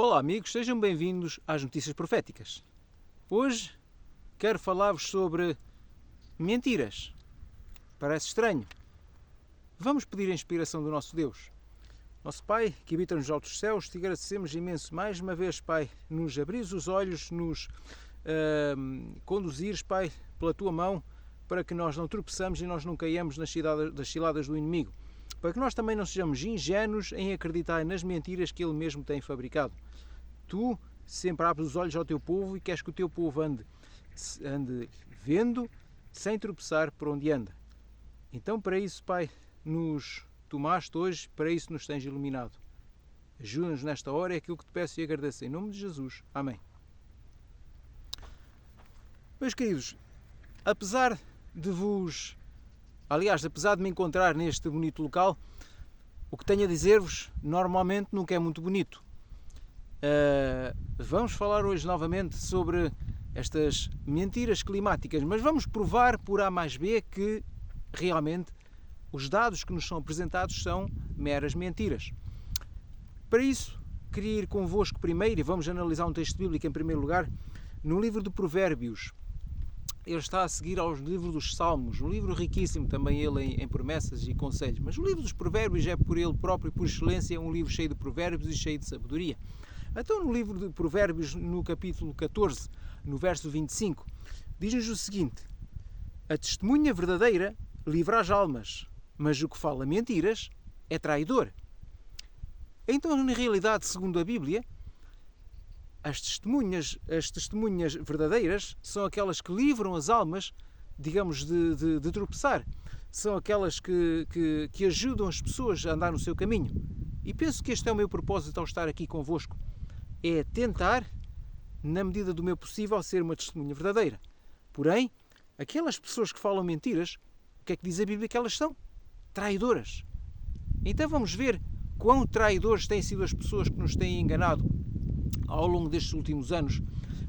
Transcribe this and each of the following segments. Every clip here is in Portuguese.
Olá amigos, sejam bem-vindos às Notícias Proféticas. Hoje quero falar-vos sobre mentiras. Parece estranho. Vamos pedir a inspiração do nosso Deus. Nosso Pai, que habita nos altos céus, te agradecemos imenso mais uma vez, Pai, nos abrires os olhos, nos conduzires, Pai, pela Tua mão, para que nós não tropeçamos e nós não caiamos das ciladas do inimigo. Para que nós também não sejamos ingênuos em acreditar nas mentiras que Ele mesmo tem fabricado. Tu sempre abres os olhos ao Teu povo e queres que o Teu povo ande vendo, sem tropeçar por onde anda. Então, para isso, Pai, nos tomaste hoje, para isso nos tens iluminado. Ajuda-nos nesta hora, é aquilo que te peço e agradeço. Em nome de Jesus. Amém. Meus queridos, apesar de me encontrar neste bonito local, o que tenho a dizer-vos normalmente nunca é muito bonito. Vamos falar hoje novamente sobre estas mentiras climáticas, mas vamos provar por A mais B que realmente os dados que nos são apresentados são meras mentiras. Para isso, queria ir convosco primeiro, e vamos analisar um texto bíblico em primeiro lugar, no livro de Provérbios. Ele está a seguir ao livro dos Salmos, um livro riquíssimo também ele em promessas e conselhos, mas o livro dos Provérbios é por ele próprio, por excelência, um livro cheio de provérbios e cheio de sabedoria. Então no livro de Provérbios, no capítulo 14, no verso 25, diz-nos o seguinte: a testemunha verdadeira livra as almas, mas o que fala mentiras é traidor. Então, na realidade, segundo a Bíblia, as testemunhas verdadeiras são aquelas que livram as almas, digamos, de tropeçar. São aquelas que ajudam as pessoas a andar no seu caminho. E penso que este é o meu propósito ao estar aqui convosco. É tentar, na medida do meu possível, ser uma testemunha verdadeira. Porém, aquelas pessoas que falam mentiras, o que é que diz a Bíblia que elas são? Traidoras. Então vamos ver quão traidores têm sido as pessoas que nos têm enganado ao longo destes últimos anos,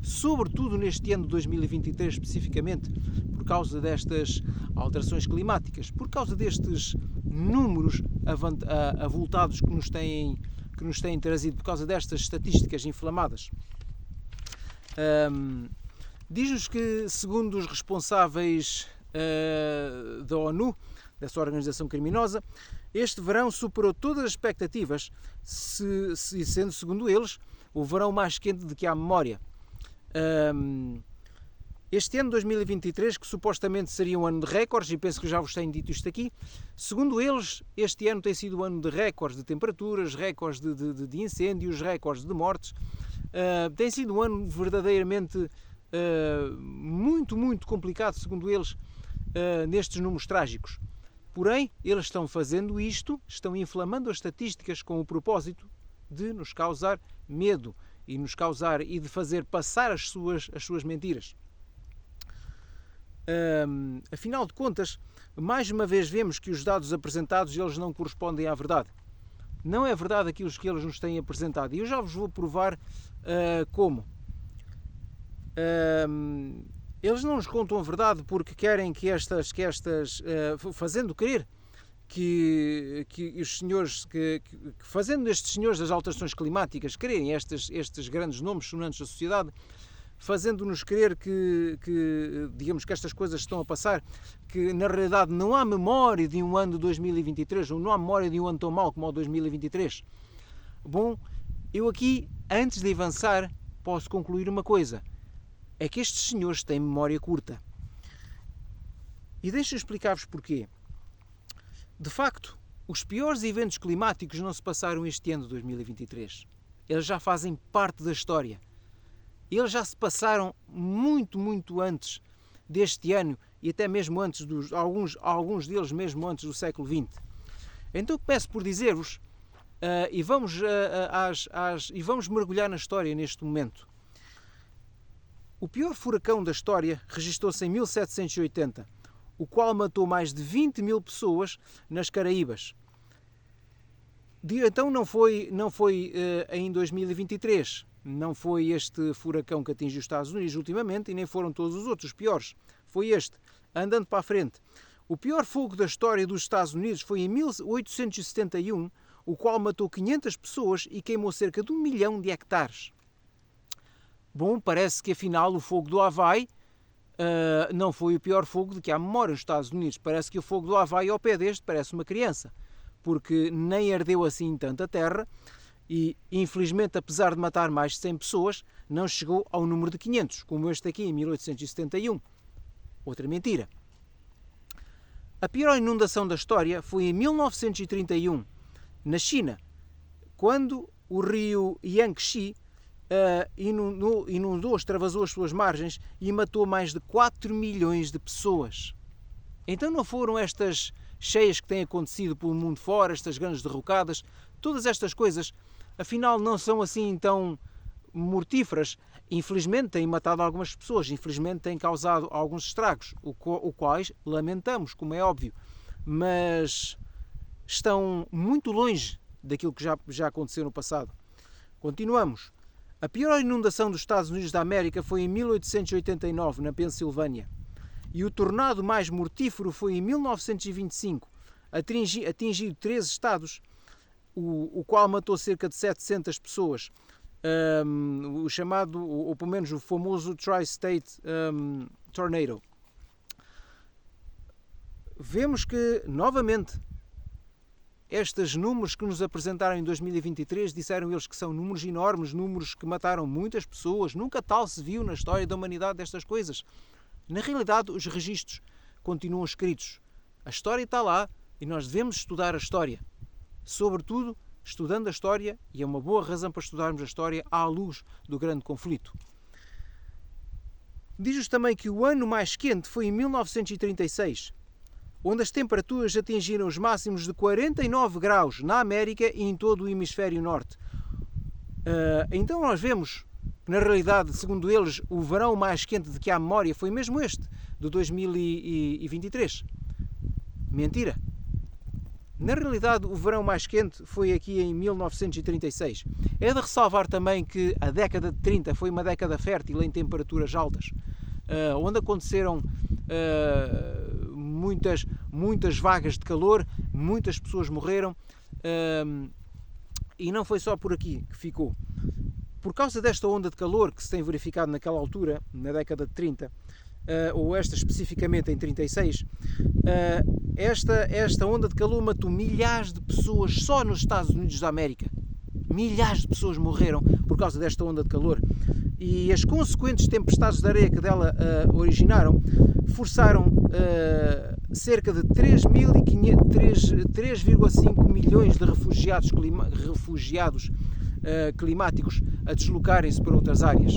sobretudo neste ano de 2023 especificamente, por causa destas alterações climáticas, por causa destes números avultados que nos têm trazido, por causa destas estatísticas inflamadas. Diz-nos que, segundo os responsáveis da ONU, dessa organização criminosa, este verão superou todas as expectativas, sendo, segundo eles, o verão mais quente de que há memória. Este ano 2023, que supostamente seria um ano de recordes, e penso que já vos tenho dito isto aqui, segundo eles, este ano tem sido um ano de recordes de temperaturas, recordes de incêndios, recordes de mortes. Tem sido um ano verdadeiramente muito, muito complicado, segundo eles, nestes números trágicos. Porém, eles estão fazendo isto, estão inflamando as estatísticas com o propósito de nos causar medo e de fazer passar as suas mentiras. Afinal de contas, mais uma vez vemos que os dados apresentados eles não correspondem à verdade. Não é verdade aquilo que eles nos têm apresentado. E eu já vos vou provar como. Eles não nos contam a verdade porque querem fazendo crer que os senhores, fazendo estes senhores das alterações climáticas crerem estes grandes nomes sonantes da sociedade, fazendo-nos crer digamos que estas coisas estão a passar, que na realidade não há memória de um ano de 2023, ou não há memória de um ano tão mau como o 2023. Bom, eu aqui, antes de avançar, posso concluir uma coisa, é que estes senhores têm memória curta. E deixa-me explicar-vos porquê. De facto, os piores eventos climáticos não se passaram este ano de 2023. Eles já fazem parte da história. Eles já se passaram muito, muito antes deste ano e até mesmo antes alguns deles mesmo antes do século XX. Então começo por dizer-vos, e vamos mergulhar na história neste momento. O pior furacão da história registrou-se em 1780, o qual matou mais de 20 mil pessoas nas Caraíbas. Então não foi em 2023, não foi este furacão que atingiu os Estados Unidos ultimamente e nem foram todos os outros piores. Foi este, andando para a frente. O pior fogo da história dos Estados Unidos foi em 1871, o qual matou 500 pessoas e queimou cerca de 1 milhão de hectares. Bom, parece que afinal o fogo do Havaí não foi o pior fogo de que há memória nos Estados Unidos. Parece que o fogo do Havaí ao pé deste parece uma criança, porque nem ardeu assim tanta terra e, infelizmente, apesar de matar mais de 100 pessoas, não chegou ao número de 500, como este aqui em 1871. Outra mentira. A pior inundação da história foi em 1931, na China, quando o rio Yangtze inundou, extravasou as suas margens e matou mais de 4 milhões de pessoas. Então não foram estas cheias que têm acontecido pelo mundo fora, estas grandes derrocadas, todas estas coisas, afinal não são assim tão mortíferas. Infelizmente têm matado algumas pessoas, infelizmente têm causado alguns estragos, o quais lamentamos, como é óbvio, mas estão muito longe daquilo que já aconteceu no passado. Continuamos. A pior inundação dos Estados Unidos da América foi em 1889, na Pensilvânia. E o tornado mais mortífero foi em 1925, atingiu 13 estados, o qual matou cerca de 700 pessoas. O chamado, ou pelo menos o famoso Tri-State Tornado. Vemos que, novamente, estes números que nos apresentaram em 2023, disseram eles que são números enormes, números que mataram muitas pessoas, nunca tal se viu na história da humanidade destas coisas. Na realidade, os registros continuam escritos. A história está lá e nós devemos estudar a história. Sobretudo, estudando a história, e é uma boa razão para estudarmos a história à luz do grande conflito. Diz-nos também que o ano mais quente foi em 1936, onde as temperaturas atingiram os máximos de 49 graus na América e em todo o hemisfério norte. Então nós vemos que, na realidade, segundo eles, o verão mais quente de que há memória foi mesmo este, de 2023. Mentira! Na realidade, o verão mais quente foi aqui em 1936. É de ressalvar também que a década de 30 foi uma década fértil em temperaturas altas, onde aconteceram muitas vagas de calor, muitas pessoas morreram, e não foi só por aqui que ficou. Por causa desta onda de calor que se tem verificado naquela altura, na década de 30, ou esta especificamente em 36, esta onda de calor matou milhares de pessoas só nos Estados Unidos da América. Milhares de pessoas morreram por causa desta onda de calor. E as consequentes tempestades de areia que dela originaram forçaram cerca de 3,5 milhões de refugiados climáticos a deslocarem-se para outras áreas.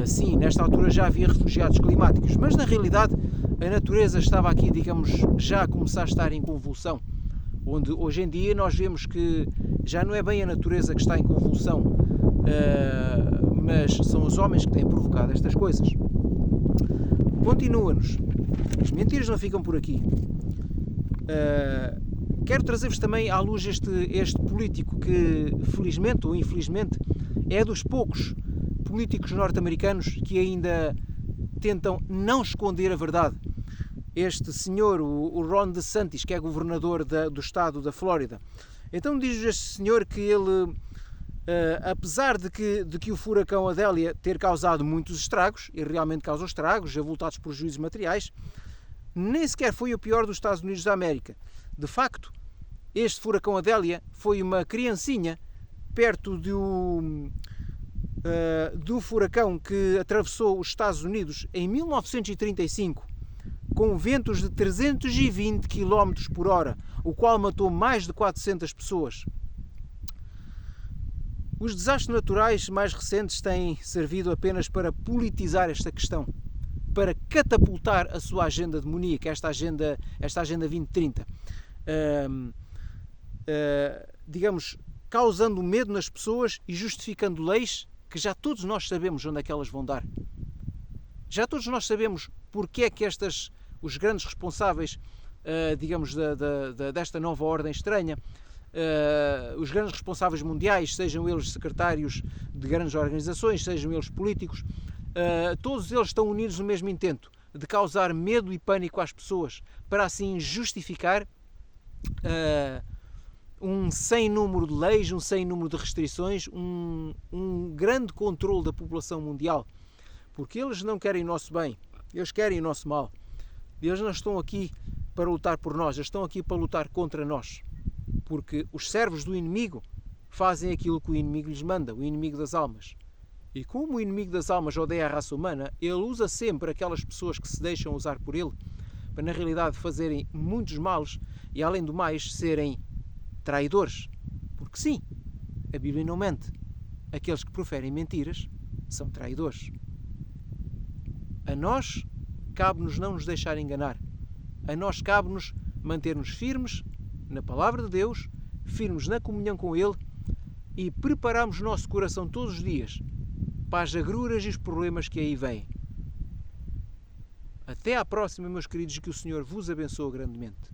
Sim, nesta altura já havia refugiados climáticos, mas na realidade a natureza estava aqui, digamos, já a começar a estar em convulsão, onde hoje em dia nós vemos que já não é bem a natureza que está em convulsão, mas são os homens que têm provocado estas coisas. Continua-nos. As mentiras não ficam por aqui. Quero trazer-vos também à luz este político que, felizmente ou infelizmente, é dos poucos políticos norte-americanos que ainda tentam não esconder a verdade. Este senhor, o Ron DeSantis, que é governador do estado da Flórida. Então diz-nos este senhor que ele, apesar de que o furacão Adélia ter causado muitos estragos, e realmente causou estragos, avultados prejuízos materiais, nem sequer foi o pior dos Estados Unidos da América. De facto, este furacão Adélia foi uma criancinha perto do furacão que atravessou os Estados Unidos em 1935, com ventos de 320 km por hora, o qual matou mais de 400 pessoas. Os desastres naturais mais recentes têm servido apenas para politizar esta questão, para catapultar a sua agenda demoníaca, esta agenda 2030. Digamos, causando medo nas pessoas e justificando leis que já todos nós sabemos onde é que elas vão dar. Já todos nós sabemos porque é que os grandes responsáveis, digamos, desta nova ordem estranha, os grandes responsáveis mundiais, sejam eles secretários de grandes organizações, sejam eles políticos, todos eles estão unidos no mesmo intento, de causar medo e pânico às pessoas, para assim justificar um sem número de leis, um sem número de restrições, um grande controle da população mundial. Porque eles não querem o nosso bem, eles querem o nosso mal. Eles não estão aqui para lutar por nós, eles estão aqui para lutar contra nós. Porque os servos do inimigo fazem aquilo que o inimigo lhes manda, o inimigo das almas. E como o inimigo das almas odeia a raça humana, ele usa sempre aquelas pessoas que se deixam usar por ele para, na realidade, fazerem muitos males e, além do mais, serem traidores. Porque sim, a Bíblia não mente. Aqueles que proferem mentiras são traidores. A nós cabe-nos não nos deixar enganar. A nós cabe-nos manter-nos firmes na palavra de Deus, firmes na comunhão com Ele e prepararmos o nosso coração todos os dias para as agruras e os problemas que aí vêm. Até à próxima, meus queridos, que o Senhor vos abençoe grandemente.